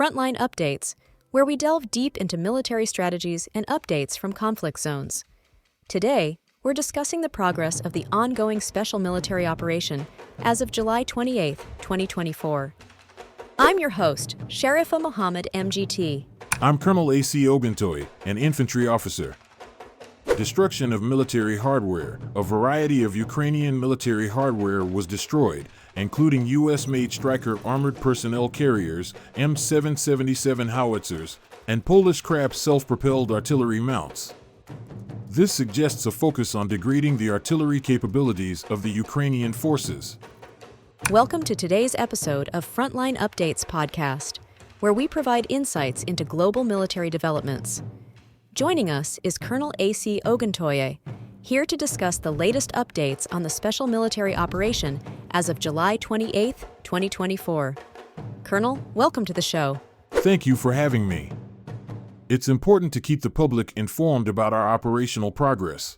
Frontline Updates, where we delve deep into military strategies and updates from conflict zones. Today, we're discussing the progress of the ongoing special military operation as of July 28, 2024. I'm your host, Sharifa Mohammed, MGT. I'm Colonel AC Oguntoye, an infantry officer. Destruction of military hardware. A variety of Ukrainian military hardware was destroyed, including U.S.-made Stryker armored personnel carriers, M777 howitzers, and Polish Krab self-propelled artillery mounts. This suggests a focus on degrading the artillery capabilities of the Ukrainian forces. Welcome to today's episode of Frontline Updates podcast, where we provide insights into global military developments. Joining us is Colonel AC Oguntoye, here to discuss the latest updates on the special military operation as of July 28, 2024. Colonel, welcome to the show. Thank you for having me. It's important to keep the public informed about our operational progress.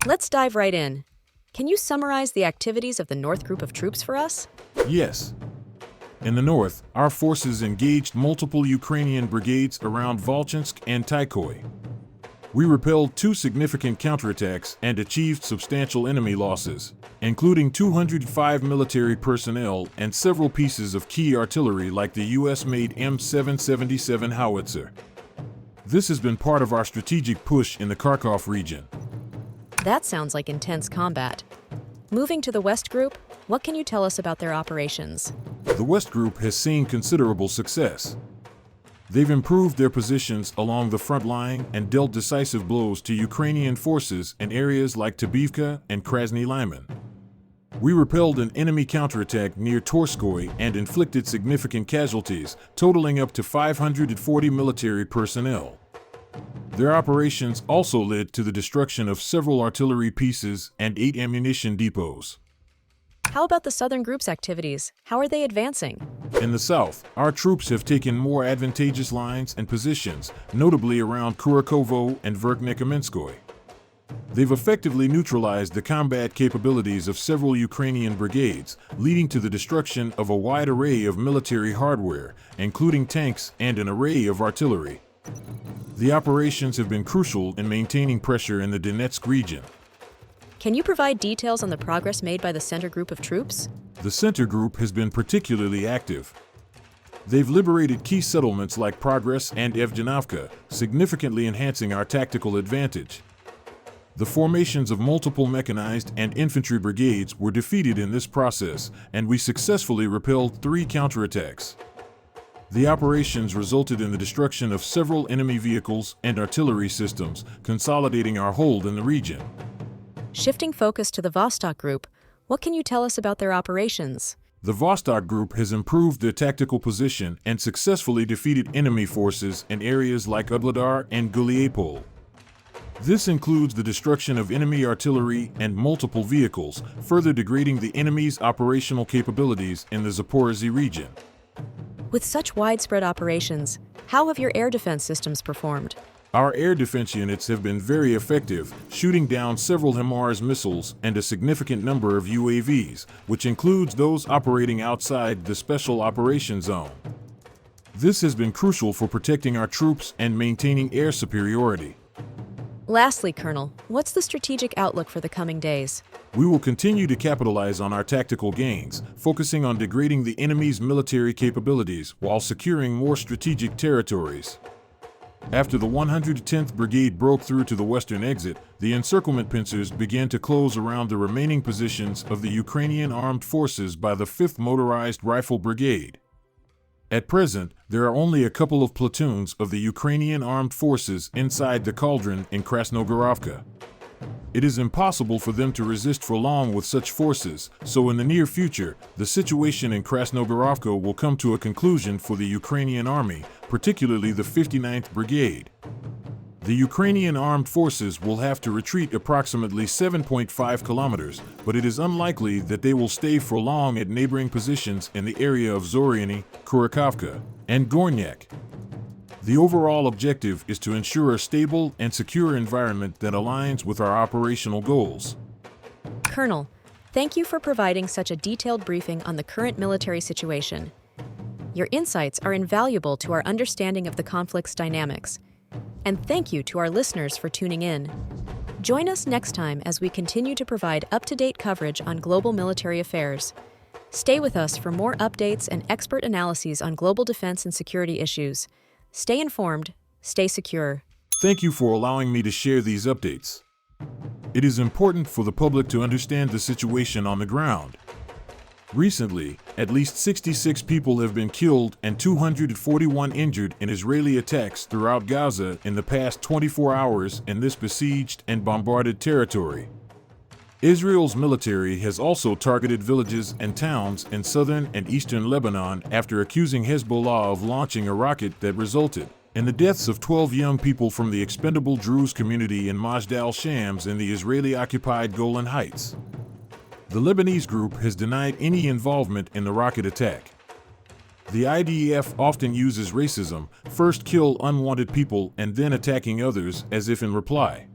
Let's dive right in. Can you summarize the activities of the North Group of troops for us? Yes. In the north, our forces engaged multiple Ukrainian brigades around Volchansk and Tykoy. We repelled two significant counterattacks and achieved substantial enemy losses, including 205 military personnel and several pieces of key artillery like the U.S.-made M777 howitzer. This has been part of our strategic push in the Kharkov region. That sounds like intense combat. Moving to the West Group, what can you tell us about their operations? The West Group has seen considerable success. They've improved their positions along the front line and dealt decisive blows to Ukrainian forces in areas like Tabivka and Krasny Lyman. We repelled an enemy counterattack near Torskoy and inflicted significant casualties, totaling up to 540 military personnel. Their operations also led to the destruction of several artillery pieces and 8 ammunition depots. How about the Southern Group's activities? How are they advancing? In the south, our troops have taken more advantageous lines and positions, notably around Kurakovo and Verkhnekamenskoye. They've effectively neutralized the combat capabilities of several Ukrainian brigades, leading to the destruction of a wide array of military hardware, including tanks and an array of artillery. The operations have been crucial in maintaining pressure in the Donetsk region. Can you provide details on the progress made by the Center Group of troops? The Center Group has been particularly active. They've liberated key settlements like Progress and Evgenovka, significantly enhancing our tactical advantage. The formations of multiple mechanized and infantry brigades were defeated in this process, and we successfully repelled 3 counterattacks. The operations resulted in the destruction of several enemy vehicles and artillery systems, consolidating our hold in the region. Shifting focus to the Vostok Group, what can you tell us about their operations? The Vostok Group has improved their tactical position and successfully defeated enemy forces in areas like Udladar and Guliapol. This includes the destruction of enemy artillery and multiple vehicles, further degrading the enemy's operational capabilities in the Zaporozhye region. With such widespread operations, how have your air defense systems performed? Our air defense units have been very effective, shooting down several HIMARS missiles and a significant number of UAVs, which includes those operating outside the Special Operations Zone. This has been crucial for protecting our troops and maintaining air superiority. Lastly, Colonel, what's the strategic outlook for the coming days? We will continue to capitalize on our tactical gains, focusing on degrading the enemy's military capabilities while securing more strategic territories. After the 110th Brigade broke through to the western exit, the encirclement pincers began to close around the remaining positions of the Ukrainian armed forces by the 5th Motorized Rifle Brigade. At present, there are only a couple of platoons of the Ukrainian armed forces inside the cauldron in Krasnogorovka. It is impossible for them to resist for long with such forces, so in the near future, the situation in Krasnogorovka will come to a conclusion for the Ukrainian army, particularly the 59th Brigade. The Ukrainian armed forces will have to retreat approximately 7.5 kilometers, but it is unlikely that they will stay for long at neighboring positions in the area of Zoriany, Kurakovka, and Gornyak. The overall objective is to ensure a stable and secure environment that aligns with our operational goals. Colonel, thank you for providing such a detailed briefing on the current military situation. Your insights are invaluable to our understanding of the conflict's dynamics. And thank you to our listeners for tuning in. Join us next time as we continue to provide up-to-date coverage on global military affairs. Stay with us for more updates and expert analyses on global defense and security issues. Stay informed, stay secure. Thank you for allowing me to share these updates. It is important for the public to understand the situation on the ground. Recently, at least 66 people have been killed and 241 injured in Israeli attacks throughout Gaza in the past 24 hours in this besieged and bombarded territory. Israel's military has also targeted villages and towns in southern and eastern Lebanon after accusing Hezbollah of launching a rocket that resulted in the deaths of 12 young people from the expendable Druze community in Majd al-Shams in the Israeli-occupied Golan Heights. The Lebanese group has denied any involvement in the rocket attack. The IDF often uses racism, first kill unwanted people and then attacking others, as if in reply.